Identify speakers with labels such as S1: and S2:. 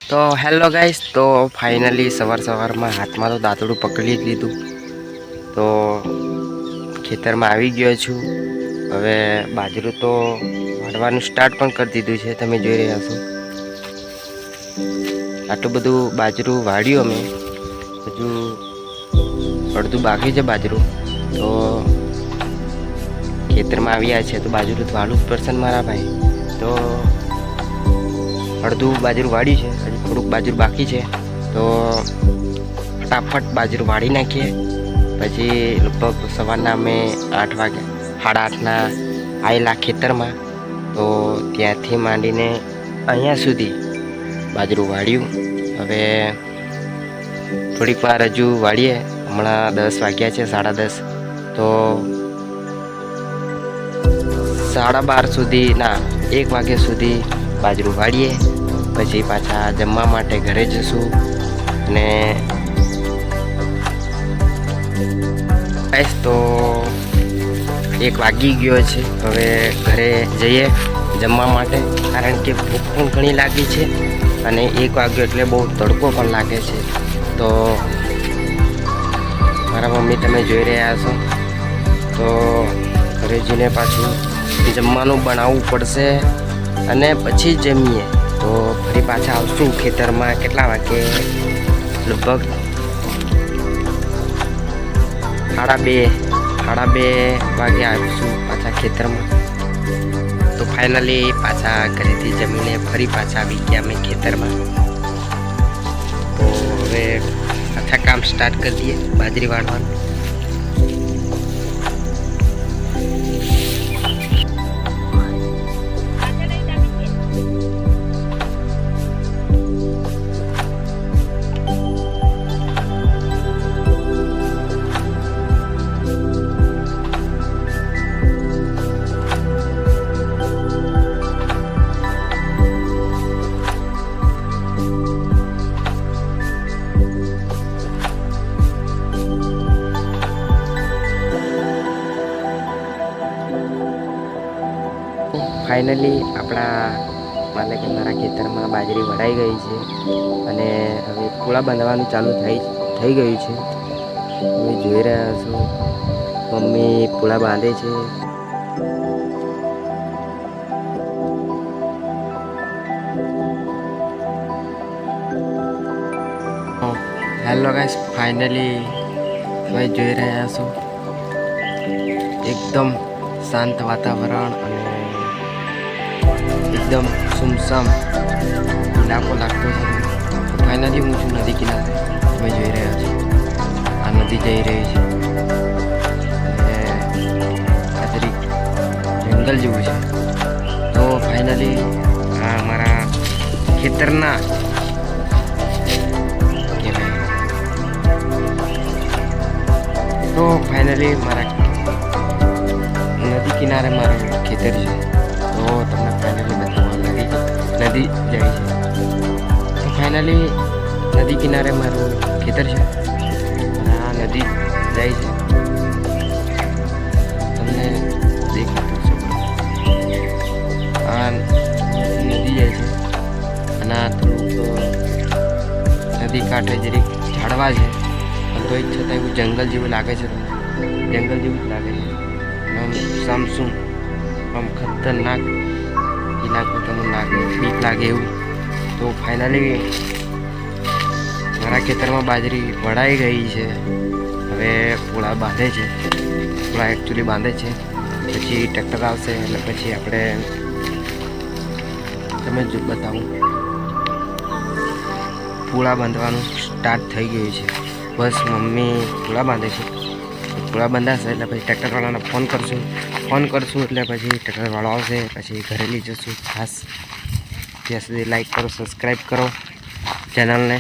S1: તો hello guys, તો finally સવારમાં હાથમાં તો દાંતડું પકડી જ લીધું. તો ખેતરમાં આવી ગયો છું. હવે બાજરું તો વાળવાનું સ્ટાર્ટ પણ કરી દીધું છે. તમે જોઈ રહ્યા છો આટલું બધું બાજરું વાળ્યું. અમે હજુ અડધું બાકી છે બાજરું. તો ખેતરમાં આવ્યા છે તો બાજરું તો વાળવું જ પડશે ને મારા ભાઈ. તો અડધું બાજરું વાળ્યું છે, હજી થોડુંક બાજરું બાકી છે. તો ફટાફટ બાજરું વાળી નાખીએ. પછી લગભગ સવારના અમે 8 વાગે 8:30ના આવેલા ખેતરમાં. તો ત્યાંથી માંડીને અહીંયા સુધી બાજરું વાળ્યું. હવે થોડીક વાર હજુ વાળીએ. હમણાં 10 વાગ્યા છે, 10:30. તો 12:30 સુધી ના 1 વાગ્યા સુધી બાજરું વાળીએ. પછી પાછા જમવા માટે ઘરે જશું. અને તો 1 વાગી ગયો છે. હવે ઘરે જઈએ જમવા માટે, કારણ કે ભૂખ પણ ઘણી લાગી છે. અને 1 વાગ્યો એટલે બહુ તડકો પણ લાગે છે. તો મારા મમ્મી તમે જોઈ રહ્યા છો. તો ઘરે જઈને પાછું જમવાનું બનાવવું પડશે અને પછી જમીએ. તો ફરી પાછા આવશું ખેતરમાં. કેટલા વાગે? લગભગ 2:30 વાગે આવીશું પાછા ખેતરમાં. તો ફાઇનલી પાછા ઘરેથી જમીને ફરી પાછા આવી ગયા અમે ખેતરમાં. તો હવે પાછા કામ સ્ટાર્ટ કરી દઈએ બાજરી વાળવાનું. ફાઇનલી માને કે મારા ખેતરમાં બાજરી વઢાઈ ગઈ છે. અને હવે પૂળા બાંધવાનું ચાલુ થઈ ગયું છે. તમે જોઈ રહ્યા છો મમ્મી પૂળા બાંધે છે. હેલો ગાઈસ, ફાઇનલી તમે જોઈ રહ્યા છો એકદમ શાંત વાતાવરણ અને એકદમ સુમસામ ઇલાકો લાગતો છે. ફાઇનલી હું છું નદી કિનારે. તમે જોઈ રહ્યા છો આ નદી જઈ રહી છે. અને આદરી જંગલ જેવું છે. તો ફાઇનલી આ મારા ખેતરના કહેવાય. તો ફાઇનલી મારા નદી કિનારે મારું ખેતર છે. તો તમને ફાઇનલી બતાવવા નદી જાય છે. તો ફાઇનલી નદી કિનારે મારું ખેતર છે અને આ નદી જાય છે. તમને દેખાતું છે આ નદી જાય છે. અને આ થોડુંક નદી કાંઠે જરીક ઝાડવા છે, પણ તો છતાં એવું જંગલ જેવું લાગે છે. જંગલ જેવું જ લાગે છે. આમ સામસુમ, આમ ખતરનાક ઇલાકો તમને લાગે, બીક લાગે એવું. તો ફાઇનલી મારા ખેતરમાં બાજરી વઢાઈ ગઈ છે. હવે પૂળા બાંધે છે. પૂળા એકચ્યુઅલી બાંધે છે. પછી ટ્રેક્ટર આવશે એટલે પછી આપણે તમે જ બતાવું. પૂળા બાંધવાનું સ્ટાર્ટ થઈ ગયું છે. બસ મમ્મી પૂળા બાંધે છે. પૂળા બંધાશે એટલે પછી ટ્રેક્ટરવાળાને ફોન કરશું એટલે પછી ટ્રેક્ટરવાળો આવશે. પછી ઘરે લઈ જશું. ખાસ ત્યાં સુધી લાઈક કરો, સબસ્ક્રાઈબ કરો ચેનલને.